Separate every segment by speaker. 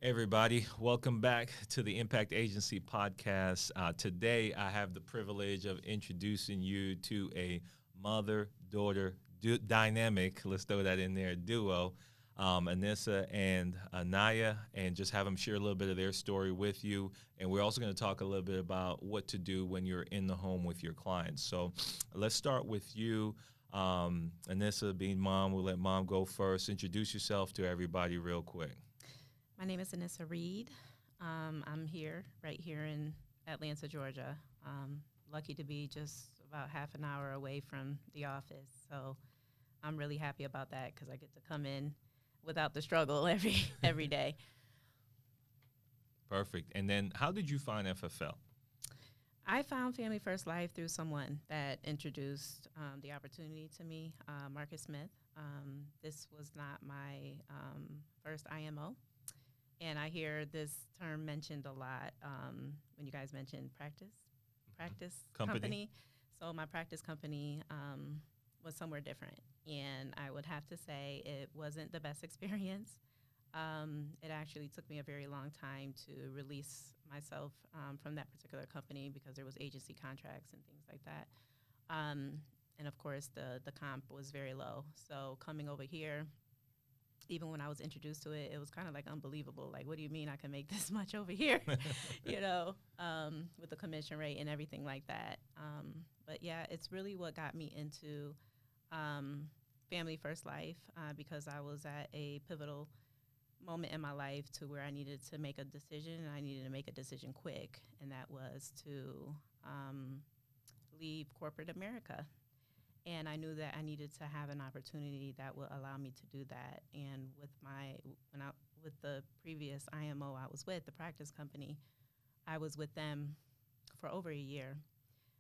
Speaker 1: Everybody, welcome back to the Impact Agency podcast. Today, I have the privilege of introducing you to a mother-daughter dynamic, let's throw that in there, duo, Anissa and Anaiya, and just have them share a little bit of their story with you. And we're also going to talk a little bit about what to do when you're in the home with your clients. So let's start with you. Anissa, being mom, we'll let mom go first. Introduce yourself to everybody real quick.
Speaker 2: My name is Anissa R. I'm right here in Atlanta, Georgia. Lucky to be just about half an hour away from the office. So I'm really happy about that because I get to come in without the struggle every day.
Speaker 1: Perfect. And then how did you find FFL?
Speaker 2: I found Family First Life through someone that introduced the opportunity to me, Marcus Smith. This was not my first IMO. And I hear this term mentioned a lot when you guys mentioned practice company. So my practice company was somewhere different. And I would have to say it wasn't the best experience. It actually took me a very long time to release myself from that particular company because there was agency contracts and things like that. And of course, the comp was very low. So coming over here, even when I was introduced to it, it was kind of like unbelievable. Like, what do you mean I can make this much over here, with the commission rate and everything like that. But yeah, it's really what got me into Family First Life because I was at a pivotal moment in my life to where I needed to make a decision, and I needed to make a decision quick, and that was to leave corporate America. And I knew that I needed to have an opportunity that would allow me to do that. And with the previous IMO I was with, the practice company, I was with them for over a year.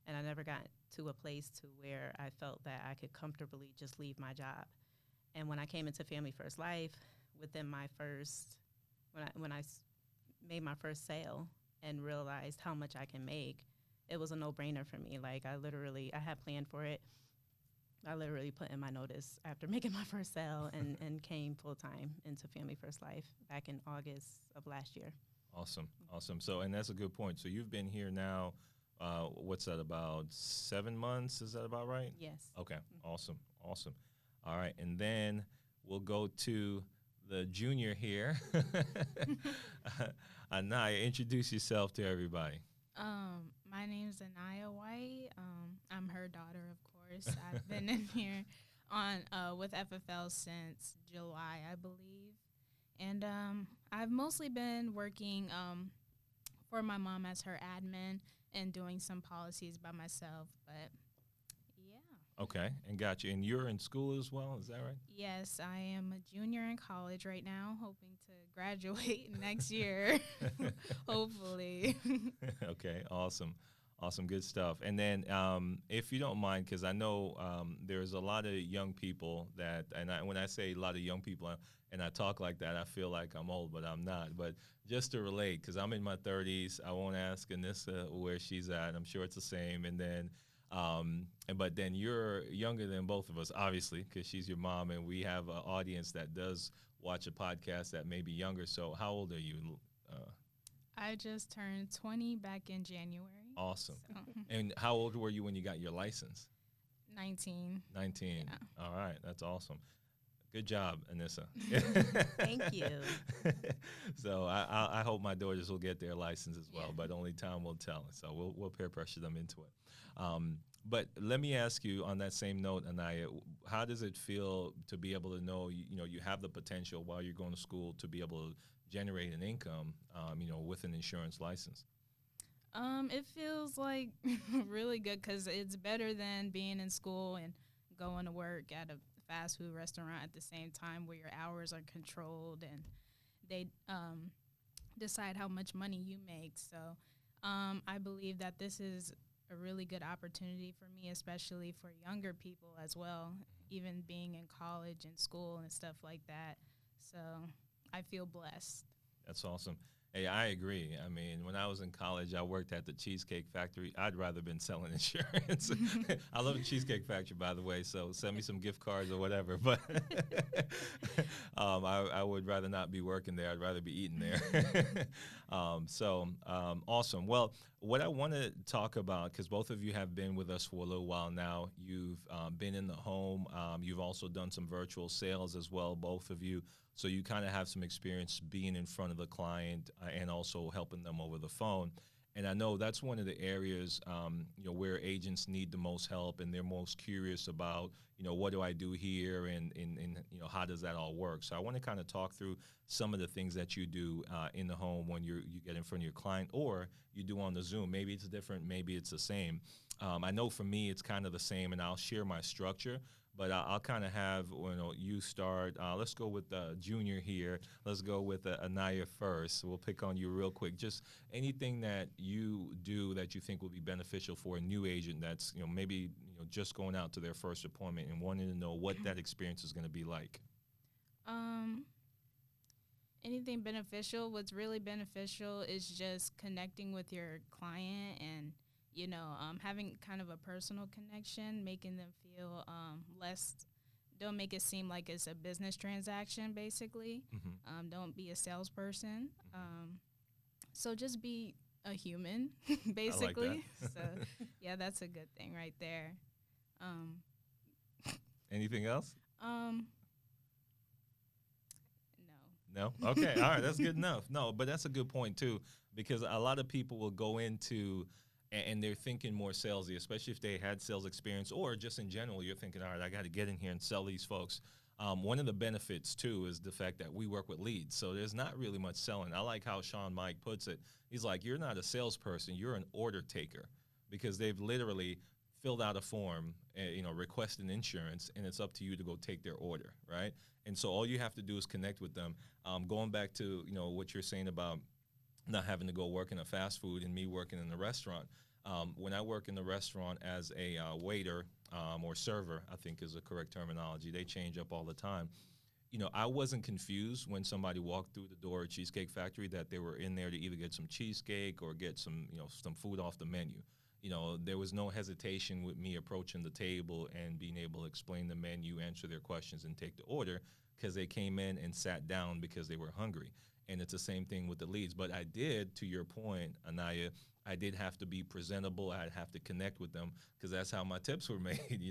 Speaker 2: And I never got to a place to where I felt that I could comfortably just leave my job. And when I came into Family First Life, within my when I made my first sale and realized how much I can make, it was a no-brainer for me. Like I had planned for it. I literally put in my notice after making my first sale and came full-time into Family First Life back in August of last year.
Speaker 1: Awesome. So, and that's a good point. So you've been here now, what's that, about 7 months? Is that about right?
Speaker 2: Yes.
Speaker 1: Okay. Mm-hmm. Awesome. All right. And then we'll go to the junior here. Anaiya, introduce yourself to everybody.
Speaker 3: My name's Anaiya W. I'm her daughter, of course. I've been in here with FFL since July, I believe. And I've mostly been working for my mom as her admin and doing some policies by myself. But, yeah.
Speaker 1: Okay, and got you. And you're in school as well, is that right?
Speaker 3: Yes, I am a junior in college right now, hoping to graduate next year, hopefully.
Speaker 1: Okay, awesome, good stuff. And then if you don't mind, because I know there's a lot of young people when I say a lot of young people and I talk like that, I feel like I'm old, but I'm not. But just to relate, because I'm in my 30s, I won't ask Anissa where she's at. I'm sure it's the same. And then but then you're younger than both of us, obviously, because she's your mom, and we have an audience that does watch a podcast that may be younger. So how old are you?
Speaker 3: I just turned 20 back in January.
Speaker 1: Awesome.
Speaker 3: So.
Speaker 1: And how old were you when you got your license?
Speaker 3: 19.
Speaker 1: 19. Yeah. All right. That's awesome. Good job, Anissa.
Speaker 2: Thank you.
Speaker 1: So I hope my daughters will get their license as well,
Speaker 3: yeah.
Speaker 1: But only time will tell. So we'll peer pressure them into it. But let me ask you on that same note, Anaiya, how does it feel to be able to know, you have the potential while you're going to school to be able to generate an income, with an insurance license?
Speaker 3: It feels like really good because it's better than being in school and going to work at a fast food restaurant at the same time where your hours are controlled and they decide how much money you make. So I believe that this is a really good opportunity for me, especially for younger people as well, even being in college and school and stuff like that. So I feel blessed.
Speaker 1: That's awesome. Hey, I agree. I mean, when I was in college, I worked at the Cheesecake Factory. I'd rather been selling insurance. I love the Cheesecake Factory, by the way. So send me some gift cards or whatever. But I would rather not be working there. I'd rather be eating there. Awesome. Well, what I want to talk about, because both of you have been with us for a little while now, you've been in the home. You've also done some virtual sales as well, both of you. So you kind of have some experience being in front of the client and also helping them over the phone. And I know that's one of the areas, where agents need the most help, and they're most curious about, what do I do here, and how does that all work? So I want to kind of talk through some of the things that you do in the home when you get in front of your client, or you do on the Zoom. Maybe it's different, maybe it's the same. I know for me it's kind of the same, and I'll share my structure. But I'll kind of have, you start. Let's go with Junior here. Let's go with Anaiya first. We'll pick on you real quick. Just anything that you do that you think will be beneficial for a new agent that's, maybe, just going out to their first appointment and wanting to know what that experience is going to be like.
Speaker 3: Anything beneficial. What's really beneficial is just connecting with your client and having kind of a personal connection, making them feel less, don't make it seem like it's a business transaction, basically.
Speaker 1: Mm-hmm.
Speaker 3: Don't be a salesperson. So just be a human, basically.
Speaker 1: I like that.
Speaker 3: So, yeah, that's a good thing right there.
Speaker 1: Anything else?
Speaker 3: No.
Speaker 1: No? Okay. All right. That's good enough. No, but that's a good point, too, because a lot of people will go into and they're thinking more salesy, especially if they had sales experience, or just in general, you're thinking, all right, I got to get in here and sell these folks. One of the benefits, too, is the fact that we work with leads. So there's not really much selling. I like how Sean Mike puts it. He's like, you're not a salesperson, you're an order taker, because they've literally filled out a form, requesting insurance, and it's up to you to go take their order, right? And so all you have to do is connect with them. Going back to, what you're saying about not having to go work in a fast food and me working in the restaurant. When I work in the restaurant as a waiter or server, I think is the correct terminology. They change up all the time. I wasn't confused when somebody walked through the door at Cheesecake Factory that they were in there to either get some cheesecake or get some, some food off the menu. There was no hesitation with me approaching the table and being able to explain the menu, answer their questions, and take the order, because they came in and sat down because they were hungry. And it's the same thing with the leads. But I did, to your point, Anaiya, I did have to be presentable. I'd have to connect with them, because that's how my tips were made,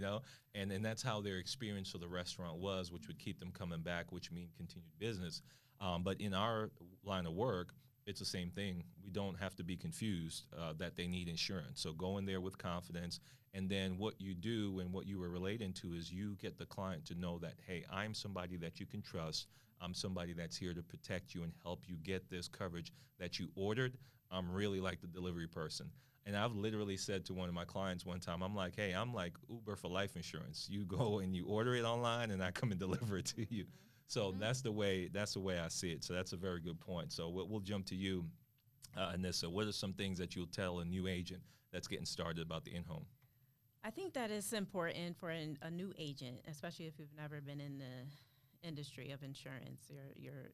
Speaker 1: and that's how their experience of the restaurant was, which would keep them coming back, which means continued business. But in our line of work, it's the same thing. We don't have to be confused that they need insurance. So go in there with confidence. And then what you do and what you were relating to is you get the client to know that, hey, I'm somebody that you can trust. I'm somebody that's here to protect you and help you get this coverage that you ordered. I'm really like the delivery person. And I've literally said to one of my clients one time, I'm like, hey, I'm like Uber for life insurance. You go and you order it online and I come and deliver it to you. So that's the way I see it. So that's a very good point. So we'll jump to you, Anissa. What are some things that you'll tell a new agent that's getting started about the in-home?
Speaker 2: I think that it's important for a new agent, especially if you've never been in the industry of insurance. You're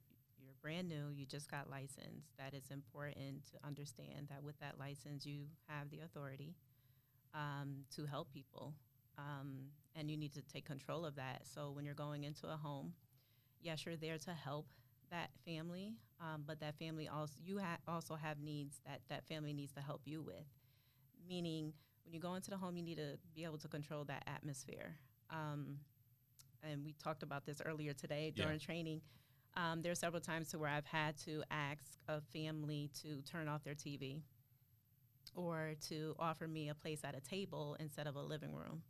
Speaker 2: brand new, you just got licensed. That it's important to understand that with that license, you have the authority to help people, and you need to take control of that. So when you're going into a home, yes, you're there to help that family, but that family also have needs that family needs to help you with. Meaning, when you go into the home, you need to be able to control that atmosphere. And we talked about this earlier today during training. There are several times where I've had to ask a family to turn off their TV or to offer me a place at a table instead of a living room.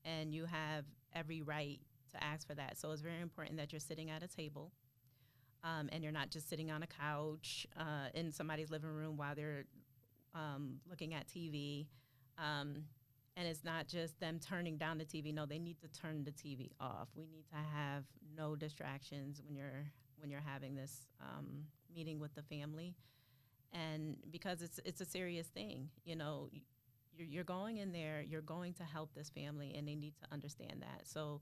Speaker 2: And you have every right to ask for that. So it's very important that you're sitting at a table, and you're not just sitting on a couch in somebody's living room while they're looking at TV. And it's not just them turning down the TV. No, they need to turn the TV off. We need to have no distractions when you're having this meeting with the family, and because it's a serious thing. You're going in there. You're going to help this family, and they need to understand that. So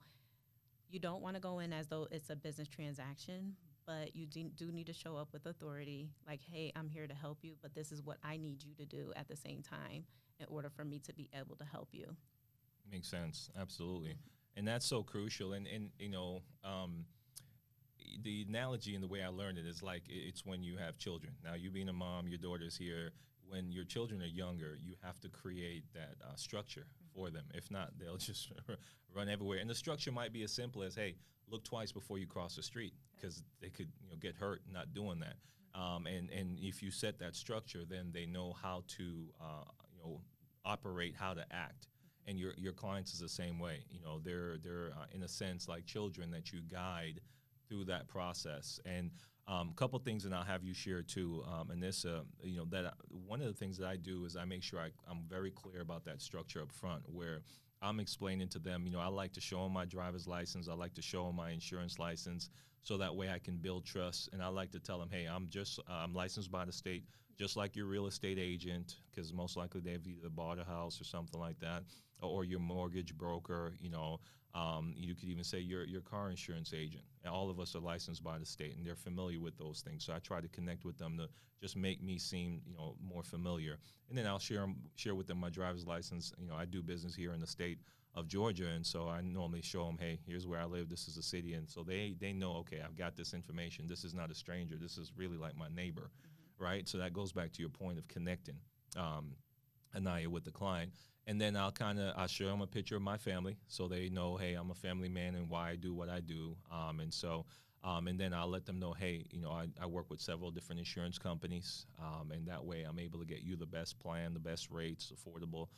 Speaker 2: you don't want to go in as though it's a business transaction, but you do need to show up with authority. Like, hey, I'm here to help you, but this is what I need you to do at the same time in order for me to be able to help you.
Speaker 1: Makes sense. Absolutely. And that's so crucial. And the analogy and the way I learned it is like it's when you have children. Now, you being a mom, your daughter's here. When your children are younger, you have to create that structure for them. If not, they'll just run everywhere. And the structure might be as simple as, hey, look twice before you cross the street, because they could get hurt not doing that. And if you set that structure, then they know how to operate, how to act. And your clients is the same way. They're in a sense like children that you guide through that process. And a couple things, and I'll have you share too. Anissa, one of the things that I do is I make sure I'm very clear about that structure up front, where I'm explaining to them, I like to show them my driver's license. I like to show them my insurance license, so that way I can build trust. And I like to tell them, hey, I'm licensed by the state, just like your real estate agent, because most likely they've either bought a house or something like that, or your mortgage broker. You could even say your car insurance agent. And all of us are licensed by the state, and they're familiar with those things. So I try to connect with them to just make me seem more familiar. And then I'll share with them my driver's license. I do business here in the state of Georgia, and so I normally show them, hey, here's where I live. This is a city, and so they know, okay, I've got this information. This is not a stranger. This is really like my neighbor, right? So that goes back to your point of connecting, Anaiya, with the client. And then I'll show them a picture of my family, so they know, hey, I'm a family man and why I do what I do. And then I'll let them know, hey, I work with several different insurance companies, and that way I'm able to get you the best plan, the best rates, affordable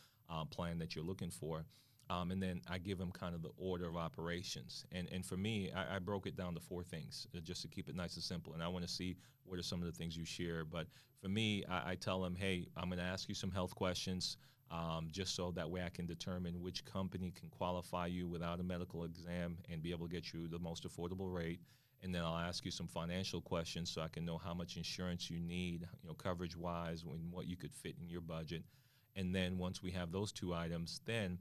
Speaker 1: plan that you're looking for. And then I give them kind of the order of operations. And for me, I broke it down to 4 things, just to keep it nice and simple. And I want to see what are some of the things you share. But for me, I tell them, hey, I'm going to ask you some health questions, just so that way I can determine which company can qualify you without a medical exam and be able to get you the most affordable rate. And then I'll ask you some financial questions so I can know how much insurance you need, coverage-wise, and what you could fit in your budget. And then once we have those 2 items, then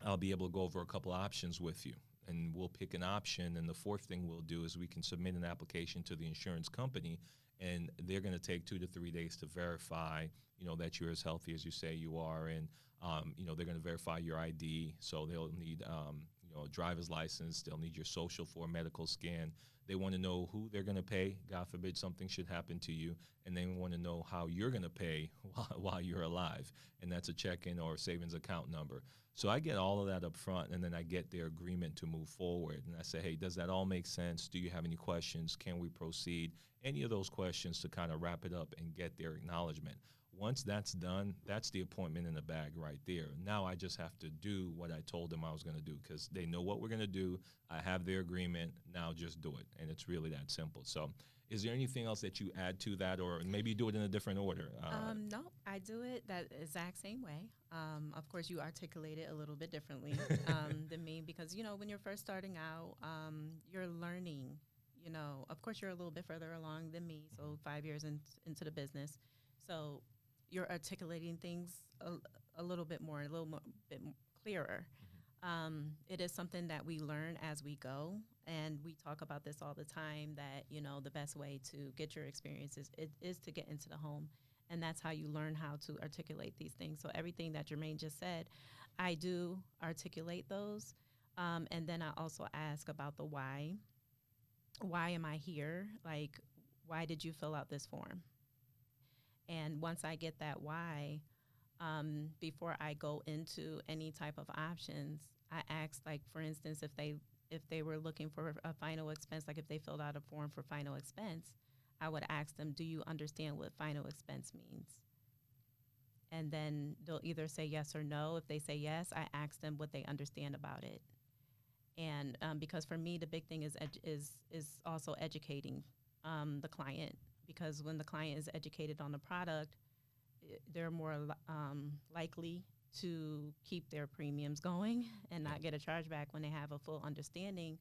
Speaker 1: I'll be able to go over a couple options with you, and we'll pick an option. And the 4th thing we'll do is we can submit an application to the insurance company, and they're going to take 2 to 3 days to verify, that you're as healthy as you say you are. And, they're going to verify your ID. So they'll need, a driver's license. They'll need your social for a medical scan. They want to know who they're going to pay. God forbid something should happen to you. And they want to know how you're going to pay while you're alive. And that's a check-in or savings account number. So I get all of that up front, and then I get their agreement to move forward. And I say, hey, does that all make sense? Do you have any questions? Can we proceed? Any of those questions to kind of wrap it up and get their acknowledgement. Once that's done, that's the appointment in the bag right there. Now I just have to do what I told them I was going to do, because they know what we're going to do. I have their agreement. Now just do it. And it's really that simple. So is there anything else that you add to that, or maybe you do it in a different order?
Speaker 2: No, I do it that exact same way. Of course, you articulate it a little bit differently than me, because, when you're first starting out, you're learning. Of course, you're a little bit further along than me, so 5 years into the business. So you're articulating things a little bit clearer. It is something that we learn as we go, and we talk about this all the time, that, the best way to get your experiences is to get into the home, and that's how you learn how to articulate these things. So everything that Jermaine just said, I do articulate those, and then I also ask about the why. Why am I here? Like, why did you fill out this form? And once I get that why, before I go into any type of options, I ask, like, for instance, if they were looking for a final expense, like if they filled out a form for final expense, I would ask them, do you understand what final expense means? And then they'll either say yes or no. If they say yes, I ask them what they understand about it. And because for me, the big thing is also educating the client, because when the client is educated on the product, they're more likely to keep their premiums going and not get a chargeback when they have a full understanding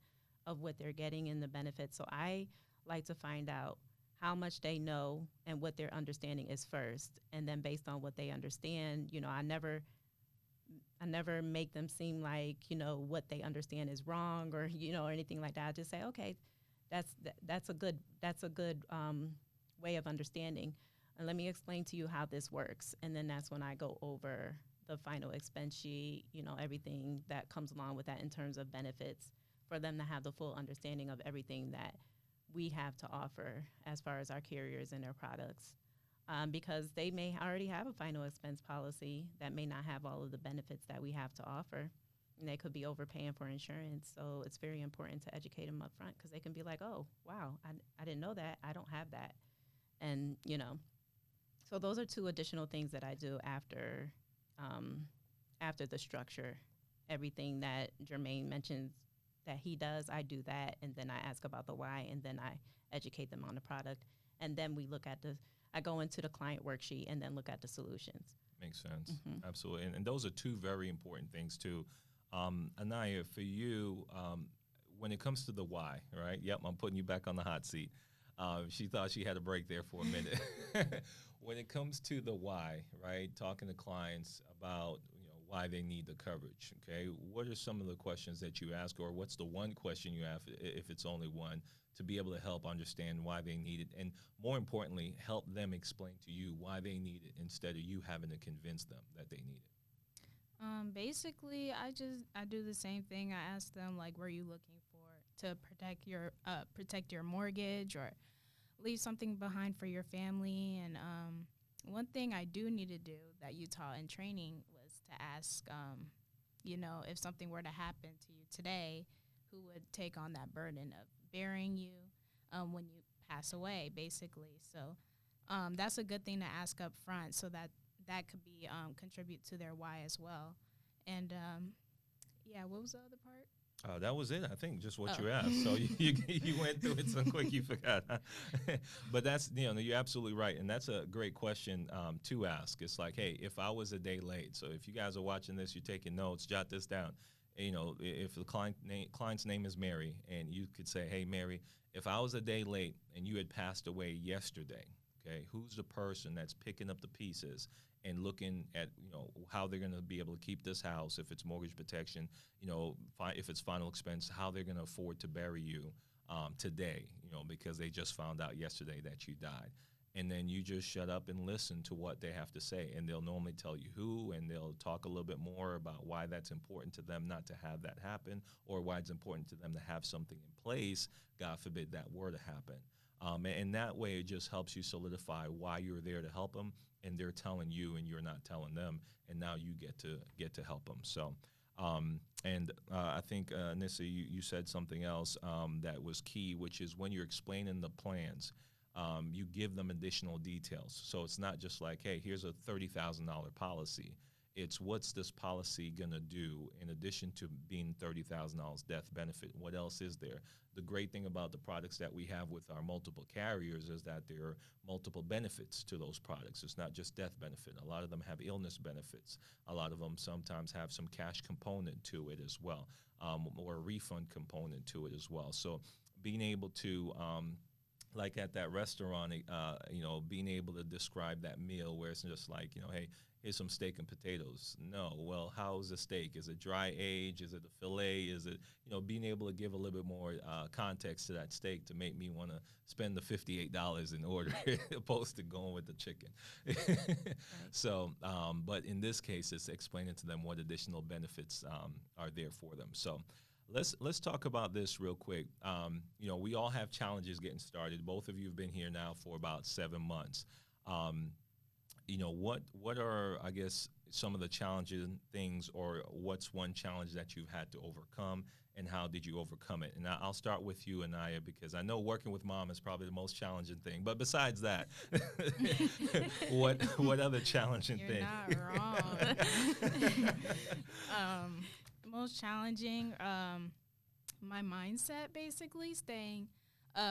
Speaker 2: of what they're getting and the benefits. So I like to find out how much they know and what their understanding is first. And then based on what they understand, I never make them seem like, what they understand is wrong or, or anything like that. I just say, okay, that's a good way of understanding. And let me explain to you how this works. And then that's when I go over the final expense sheet, everything that comes along with that in terms of benefits for them to have the full understanding of everything that we have to offer as far as our carriers and their products. Because they may already have a final expense policy that may not have all of the benefits that we have to offer. And they could be overpaying for insurance. So it's very important to educate them up front because they can be like, oh, wow, I didn't know that. I don't have that. And, so those are two additional things that I do after the structure. Everything that Jermaine mentions that he does, I do that. And then I ask about the why, and then I educate them on the product. And then I go into the client worksheet and then look at the solutions.
Speaker 1: Makes sense. Absolutely. And those are two very important things too. Anaiya, for you, when it comes to the why, right? Yep, I'm putting you back on the hot seat. She thought she had a break there for a minute. When it comes to the why, right? Talking to clients about why they need the coverage. Okay, what are some of the questions that you ask, or what's the one question you have, if it's only one, to be able to help understand why they need it, and more importantly, help them explain to you why they need it instead of you having to convince them that they need it?
Speaker 3: Basically, I do the same thing. I ask them, like, were you looking for to protect your mortgage or leave something behind for your family? And one thing I do need to do that you taught in training was to ask, if something were to happen to you today, who would take on that burden of burying you when you pass away, basically. So that's a good thing to ask up front, so that could be contribute to their why as well. And what was the other part?
Speaker 1: That was it, I think, just what you asked. So you went through it so quick you forgot. But that's, you're absolutely right. And that's a great question to ask. It's like, hey, if I was a day late, so if you guys are watching this, you're taking notes, jot this down. If the client's name is Mary, and you could say, hey, Mary, if I was a day late and you had passed away yesterday, okay, who's the person that's picking up the pieces and looking at, how they're going to be able to keep this house, if it's mortgage protection, if it's final expense, how they're going to afford to bury you today, because they just found out yesterday that you died. And then you just shut up and listen to what they have to say. And they'll normally tell you who, and they'll talk a little bit more about why that's important to them not to have that happen, or why it's important to them to have something in place, God forbid that were to happen. And that way it just helps you solidify why you're there to help them, and they're telling you and you're not telling them, and now you get to help them. So, I think, Anissa, you said something else that was key, which is when you're explaining the plans, you give them additional details. So it's not just like, hey, here's a $30,000 policy. It's what's this policy going to do in addition to being $30,000 death benefit? What else is there? The great thing about the products that we have with our multiple carriers is that there are multiple benefits to those products. It's not just death benefit. A lot of them have illness benefits. A lot of them sometimes have some cash component to it as well, or a refund component to it as well. So being able to like at that restaurant, being able to describe that meal where it's just like, hey, here's some steak and potatoes. No, well, how's the steak? Is it dry age? Is it a fillet? Is it, being able to give a little bit more context to that steak to make me want to spend the $58 in order opposed to going with the chicken. So, but in this case, it's explaining to them what additional benefits are there for them. So let's talk about this real quick. We all have challenges getting started. Both of you have been here now for about 7 months. What are, I guess, some of the challenging things, or what's one challenge that you've had to overcome, and how did you overcome it? And I'll start with you, Anaiya, because I know working with mom is probably the most challenging thing. But besides that, what other challenging
Speaker 3: You're
Speaker 1: thing?
Speaker 3: You're not wrong. Most challenging, my mindset, basically, staying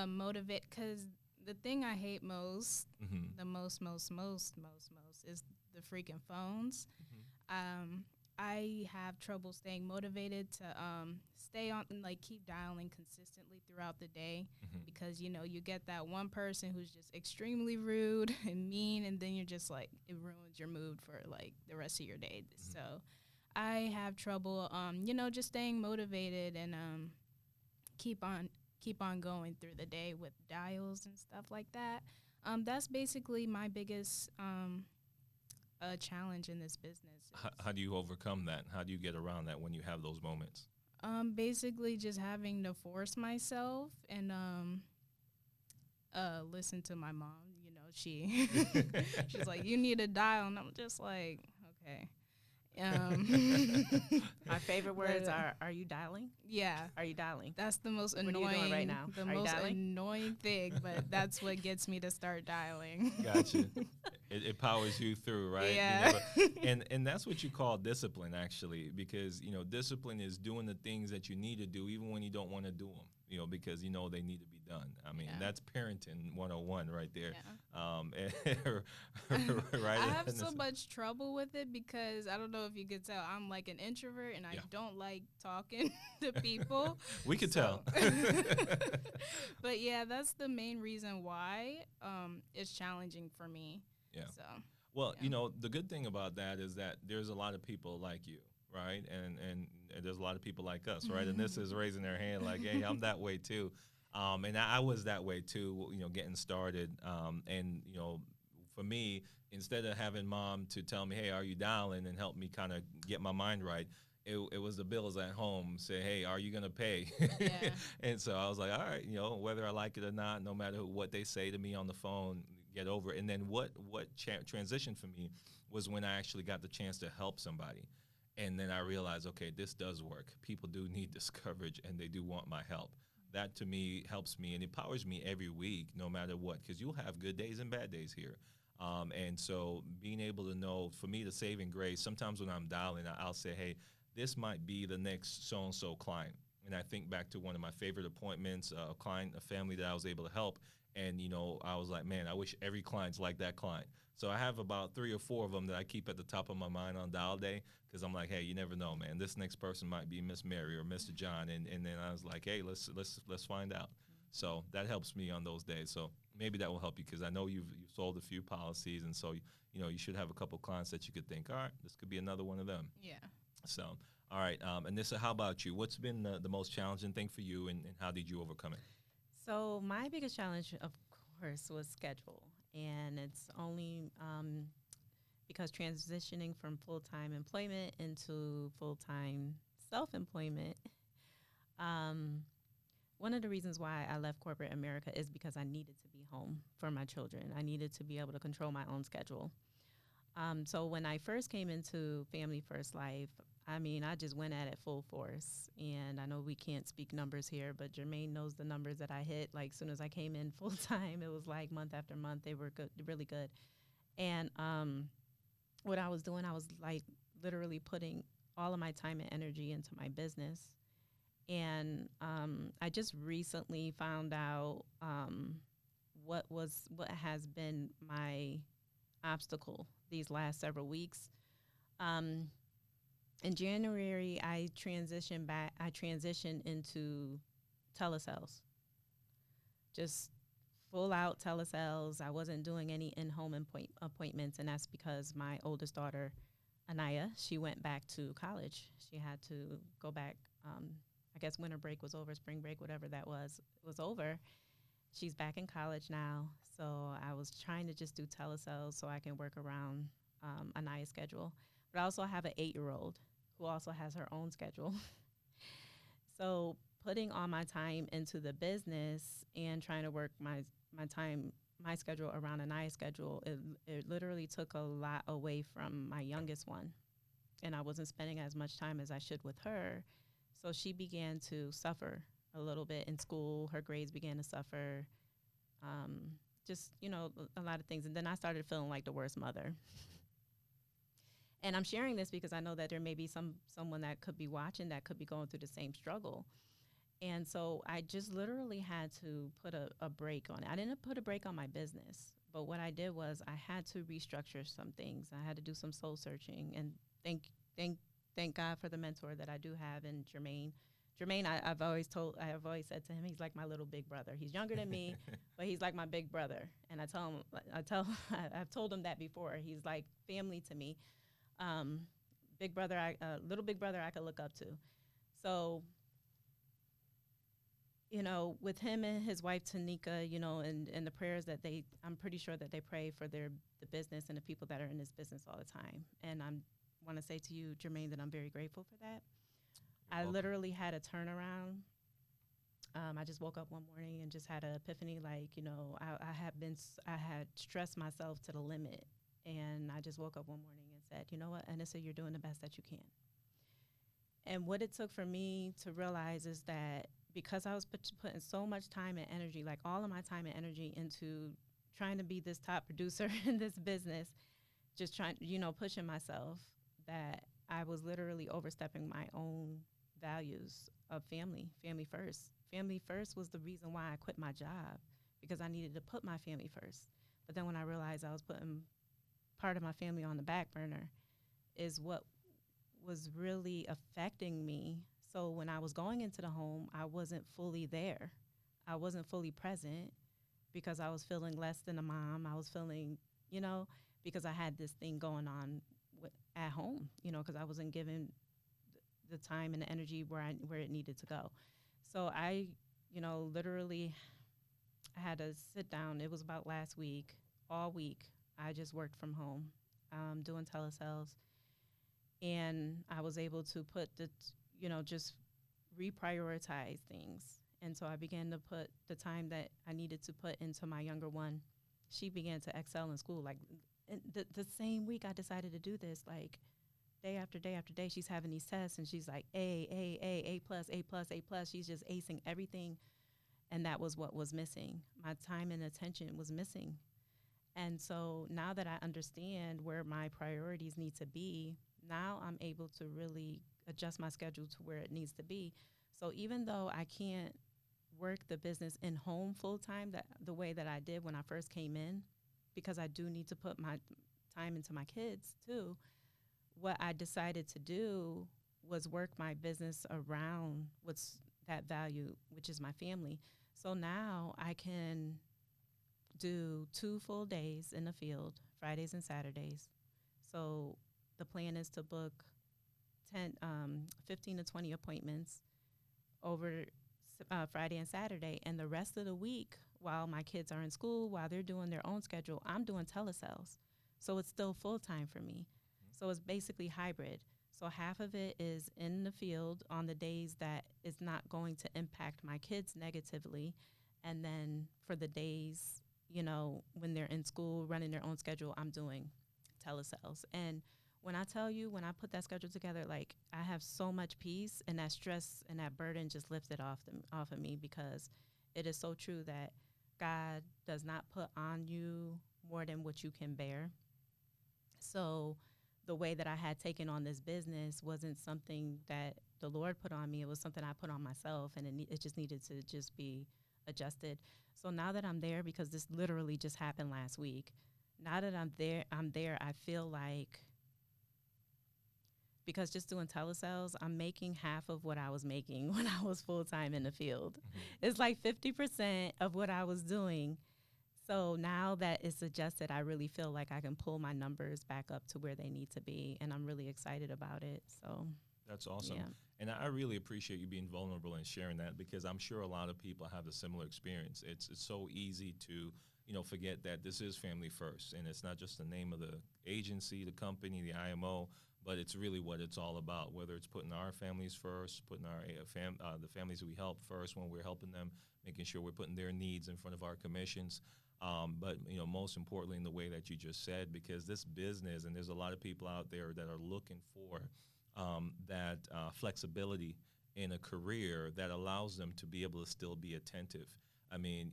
Speaker 3: motivated, because the thing I hate most, the most is the freaking phones. I have trouble staying motivated to stay on, like, keep dialing consistently throughout the day, because, you get that one person who's just extremely rude and mean, and then you're just like, it ruins your mood for, like, the rest of your day. So I have trouble, just staying motivated and keep keep on going through the day with dials and stuff like that. That's basically my biggest challenge in this business.
Speaker 1: How do you overcome that? How do you get around that when you have those moments?
Speaker 3: Basically just having to force myself and listen to my mom. You know, she's like, you need a dial, and I'm just like, okay.
Speaker 2: My favorite words are you dialing?
Speaker 3: Yeah.
Speaker 2: Are you dialing?
Speaker 3: That's the most
Speaker 2: What
Speaker 3: annoying
Speaker 2: are you doing right now?
Speaker 3: The
Speaker 2: Are you
Speaker 3: most
Speaker 2: dialing?
Speaker 3: annoying thing, but that's what gets me to start dialing.
Speaker 1: Gotcha. It powers you through, right?
Speaker 3: Yeah.
Speaker 1: And that's what you call discipline, actually, because, you know, discipline is doing the things that you need to do even when you don't want to do them, you know, because you know they need to be done. I mean, that's parenting 101 right there.
Speaker 3: Yeah.
Speaker 1: Right?
Speaker 3: I have so much trouble with it because I don't know if you could tell, I'm like an introvert and I don't like talking to people.
Speaker 1: We could tell.
Speaker 3: But yeah, that's the main reason why it's challenging for me.
Speaker 1: Yeah.
Speaker 3: So,
Speaker 1: well, you know, the good thing about that is that there's a lot of people like you, right? And there's a lot of people like us, right? And this is raising their hand like, hey, I'm that way too. And I was that way too, you know, getting started. And, you know, for me, instead of having mom to tell me, hey, are you dialing, and help me kind of get my mind right, it was the bills at home say, hey, are you going to pay?
Speaker 3: Yeah.
Speaker 1: And so I was like, all right, you know, whether I like it or not, no matter what they say to me on the phone, get over it. And then what transitioned for me was when I actually got the chance to help somebody. And then I realized, okay, this does work. People do need this coverage, and they do want my help. That, to me, helps me, and it powers me every week, no matter what, because you'll have good days and bad days here. And so being able to know, for me, the saving grace, sometimes when I'm dialing, I'll say, hey, this might be the next so-and-so client. And I think back to one of my favorite appointments, a client, a family that I was able to help. And, you know, I was like, man, I wish every client's like that client. So I have about 3 or 4 of them that I keep at the top of my mind on dial day, because I'm like, hey, you never know, man. This next person might be Miss Mary or Mr. John. And then I was like, hey, let's find out. So that helps me on those days. So maybe that will help you, because I know you've sold a few policies. And so, you know, you should have a couple clients that you could think, all right, this could be another one of them.
Speaker 3: Yeah.
Speaker 1: So, all right. Anissa, how about you? What's been the most challenging thing for you, and how did you overcome it?
Speaker 2: So my biggest challenge, of course, was schedule. And it's only because transitioning from full-time employment into full-time self-employment, one of the reasons why I left corporate America is because I needed to be home for my children. I needed to be able to control my own schedule. So when I first came into Family First Life, I mean, I just went at it full force. And I know we can't speak numbers here, but Jermaine knows the numbers that I hit. Like, as soon as I came in full time, it was like month after month, they were good, really good. And what I was doing, I was like literally putting all of my time and energy into my business. And I just recently found out what has been my obstacle these last several weeks. In January, I transitioned into telesales, just full out telesales. I wasn't doing any in-home appointments, and that's because my oldest daughter, Anaiya, she went back to college. She had to go back. I guess winter break was over, spring break, whatever that was over. She's back in college now, so I was trying to just do telesales so I can work around Anaiya's schedule. But I also have an 8-year-old who also has her own schedule. So putting all my time into the business and trying to work my schedule around Anaiya's schedule, it literally took a lot away from my youngest one. And I wasn't spending as much time as I should with her. So she began to suffer a little bit in school. Her grades began to suffer. Just, you know, a lot of things. And then I started feeling like the worst mother. And I'm sharing this because I know that there may be someone that could be watching that could be going through the same struggle. And so I just literally had to put a break on it. I didn't put a break on my business, but what I did was I had to restructure some things. I had to do some soul searching, and thank God for the mentor that I do have in Jermaine. Jermaine, I have always said to him, he's like my little big brother. He's younger than me, but he's like my big brother. And I've told him that before. He's like family to me. Big brother, little big brother I could look up to. So with him and his wife Tanika, and the prayers that I'm pretty sure that they pray for the business and the people that are in this business all the time. And I want to say to you, Jermaine, that I'm very grateful for that.
Speaker 1: You're
Speaker 2: I
Speaker 1: welcome.
Speaker 2: literally had a turnaround. I just woke up one morning and just had an epiphany. Like, I had stressed myself to the limit, and I just woke up one morning and said, you know what, Anissa, you're doing the best that you can. And what it took for me to realize is that because I was putting so much time and energy, like all of my time and energy into trying to be this top producer in this business, just trying, pushing myself, that I was literally overstepping my own values of family first. Family first was the reason why I quit my job, because I needed to put my family first. But then when I realized I was putting part of my family on the back burner is what was really affecting me. So when I was going into the home, I wasn't fully there. I wasn't fully present because I was feeling less than a mom. I was feeling, because I had this thing going on at home, because I wasn't given the time and the energy where it needed to go. So I, literally had to sit down. It was about last week, all week. I just worked from home, doing telesales. And I was able to put just reprioritize things. And so I began to put the time that I needed to put into my younger one. She began to excel in school. Like the same week I decided to do this, like day after day after day, she's having these tests and she's like A plus, A plus, A plus. She's just acing everything. And that was what was missing. My time and attention was missing. And so now that I understand where my priorities need to be, now I'm able to really adjust my schedule to where it needs to be. So even though I can't work the business in home full time the way that I did when I first came in, because I do need to put my time into my kids too, what I decided to do was work my business around what's that value, which is my family. So now I can do 2 full days in the field, Fridays and Saturdays. So the plan is to book 15 to 20 appointments over Friday and Saturday. And the rest of the week, while my kids are in school, while they're doing their own schedule, I'm doing telesales. So it's still full-time for me. So it's basically hybrid. So half of it is in the field on the days that is not going to impact my kids negatively. And then for the days, when they're in school, running their own schedule, I'm doing telesales. And when I tell you, when I put that schedule together, like I have so much peace, and that stress and that burden just lifted off of me, because it is so true that God does not put on you more than what you can bear. So the way that I had taken on this business wasn't something that the Lord put on me. It was something I put on myself, and it just needed to just be adjusted. So now that I'm there, because this literally just happened last week, now that I'm there, I feel like, because just doing telesales, I'm making half of what I was making when I was full-time in the field. Mm-hmm. It's like 50% of what I was doing. So now that it's adjusted, I really feel like I can pull my numbers back up to where they need to be, and I'm really excited about it. So
Speaker 1: that's awesome.
Speaker 2: Yeah.
Speaker 1: And I really appreciate you being vulnerable and sharing that, because I'm sure a lot of people have a similar experience. It's so easy to, forget that this is family first, and it's not just the name of the agency, the company, the IMO, but it's really what it's all about, whether it's putting our families first, putting our the families that we help first when we're helping them, making sure we're putting their needs in front of our commissions. But, most importantly, in the way that you just said, because this business, and there's a lot of people out there that are looking for that flexibility in a career that allows them to be able to still be attentive. I mean,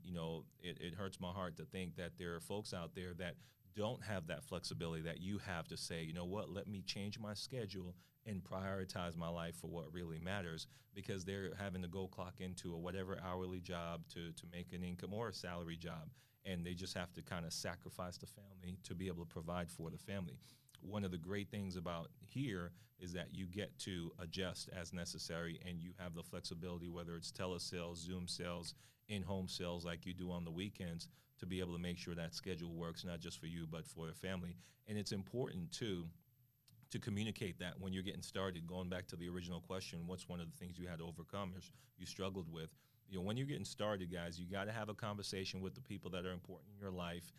Speaker 1: it hurts my heart to think that there are folks out there that don't have that flexibility that you have to say, you know what, let me change my schedule and prioritize my life for what really matters, because they're having to go clock into a whatever hourly job to make an income, or a salary job, and they just have to kind of sacrifice the family to be able to provide for the family. One of the great things about here is that you get to adjust as necessary, and you have the flexibility, whether it's telesales, Zoom sales, in-home sales like you do on the weekends, to be able to make sure that schedule works, not just for you, but for the family. And it's important, too, to communicate that when you're getting started. Going back to the original question, what's one of the things you had to overcome or you struggled with? when you're getting started, guys, you got to have a conversation with the people that are important in your life.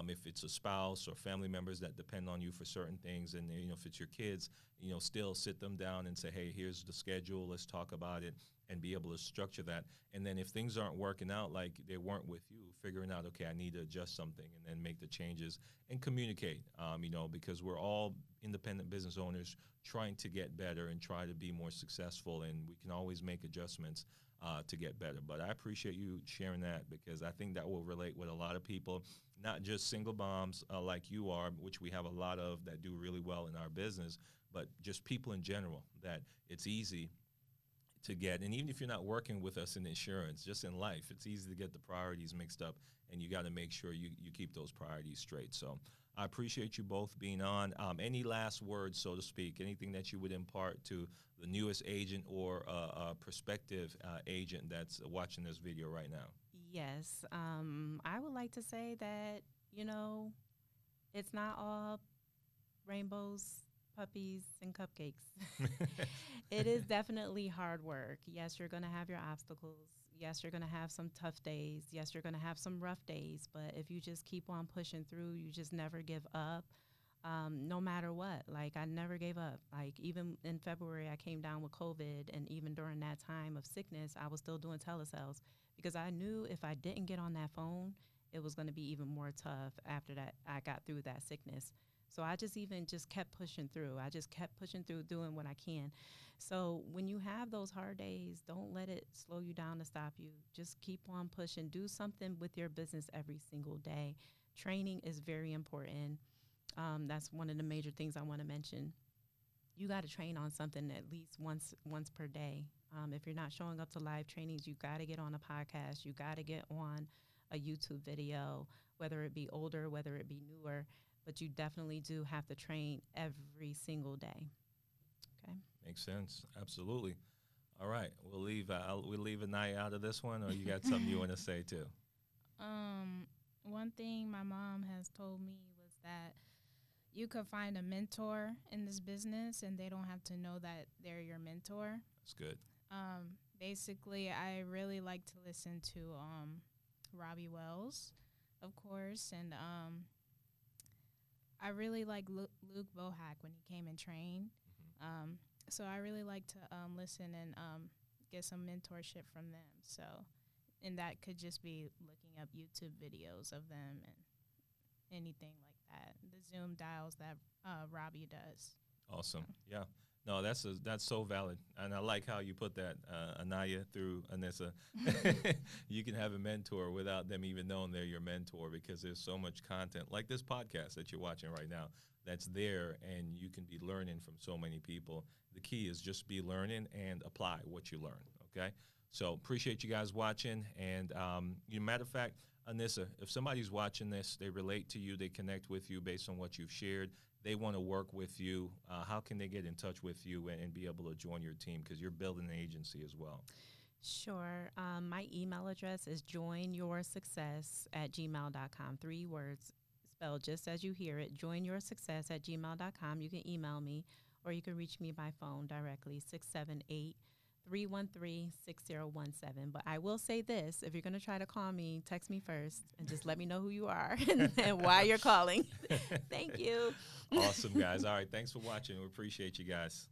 Speaker 1: If it's a spouse or family members that depend on you for certain things, and if it's your kids, still sit them down and say, hey, here's the schedule. Let's talk about it, and be able to structure that. And then if things aren't working out like they weren't with you, figuring out, okay, I need to adjust something, and then make the changes and communicate, because we're all independent business owners trying to get better and try to be more successful, and we can always make adjustments to get better. But I appreciate you sharing that, because I think that will relate with a lot of people, not just single moms like you are, which we have a lot of that do really well in our business, but just people in general, that it's easy to get. And even if you're not working with us in insurance, just in life, it's easy to get the priorities mixed up, and you got to make sure you keep those priorities straight. So I appreciate you both being on. Any last words, so to speak, anything that you would impart to the newest agent or prospective agent that's watching this video right now?
Speaker 2: Yes. I would like to say that, it's not all rainbows, puppies, and cupcakes. It is definitely hard work. Yes, you're going to have your obstacles. Yes, you're going to have some tough days. Yes, you're going to have some rough days. But if you just keep on pushing through, you just never give up, no matter what. Like, I never gave up. Like, even in February, I came down with COVID. And even during that time of sickness, I was still doing telesales, because I knew if I didn't get on that phone, it was going to be even more tough after that I got through that sickness. So I just kept pushing through. I just kept pushing through, doing what I can. So when you have those hard days, don't let it slow you down to stop you. Just keep on pushing. Do something with your business every single day. Training is very important. That's one of the major things I want to mention. You got to train on something at least once per day. If you're not showing up to live trainings, you got to get on a podcast. You got to get on a YouTube video, whether it be older, whether it be newer. But you definitely do have to train every single day. Okay.
Speaker 1: Makes sense. Absolutely. All right. We'll leave Anaiya out of this one, or you got something you want to say too?
Speaker 3: One thing my mom has told me was that you could find a mentor in this business, and they don't have to know that they're your mentor.
Speaker 1: That's good.
Speaker 3: Basically, I really like to listen to Robbie Wells, of course, and I really like Luke Bohack when he came and trained.
Speaker 1: Mm-hmm.
Speaker 3: So I really like to listen and get some mentorship from them. So, and that could just be looking up YouTube videos of them and anything like that. The Zoom dials that Robbie does.
Speaker 1: Awesome. Yeah. No, that's so valid, and I like how you put that, Anaiya, through Anissa. You can have a mentor without them even knowing they're your mentor, because there's so much content like this podcast that you're watching right now that's there, and you can be learning from so many people. The key is just be learning and apply what you learn. Okay, so appreciate you guys watching, and matter of fact, Anissa, if somebody's watching this, they relate to you, they connect with you based on what you've shared, they want to work with you, how can they get in touch with you and be able to join your team, because you're building an agency as well?
Speaker 2: Sure. My email address is joinyoursuccess@gmail.com. 3 words spelled just as you hear it, joinyoursuccess@gmail.com. You can email me, or you can reach me by phone directly, 678-313-6017. But I will say this, if you're going to try to call me, text me first and just let me know who you are and why you're calling. Thank you.
Speaker 1: Awesome, guys. All right, thanks for watching. We appreciate you guys.